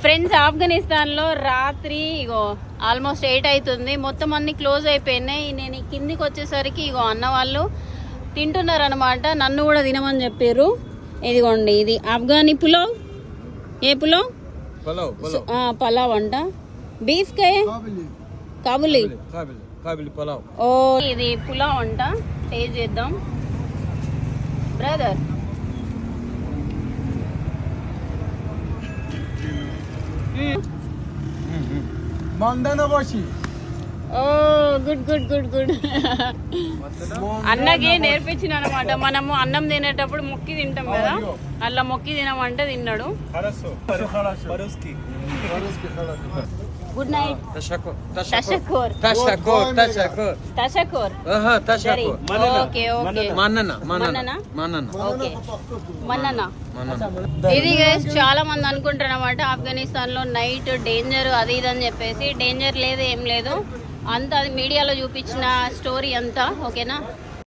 Friends, ఆఫ్ఘనిస్తాన్లో రాత్రి ఇగో almost 8 అవుతుంది. మొత్తం అన్ని క్లోజ్ అయిపోయినాయి. నేను కిందికి వచ్చేసరికి ఇగో అన్న వాళ్ళు తింటున్నారు అనమాట. నన్ను కూడా తినమని చెప్పారు. ఇదిగోండి, ఇది ఆఫ్ఘనీ పులావ్. ఏ పులావ్? పలావ్ అంట. బీఫ్ కే కాబులి పులావ్. ఓ, ఇది పులావ్ అంట. టేస్ట్ చేద్దాం బ్రదర్. ఓ గుడ్ గుడ్ గుడ్ గుడ్. అన్నకి నేర్పించిన అనమాట. మనము అన్నం తినేటప్పుడు మొక్కి తింటాం కదా, అలా మొక్కి తినమంటే తిన్నాడు. Good night. తషకూర్. Okay okay. ఇది గైస్ చాలా మంది అనుకుంటారు అనమాట ఆఫ్ఘనిస్తాన్ లో నైట్ డేంజర్ అది ఇది అని చెప్పేసి. డేంజర్ లేదు, ఏం లేదు. అంతా అది మీడియాలో చూపించిన స్టోరీ అంతా. ఓకేనా?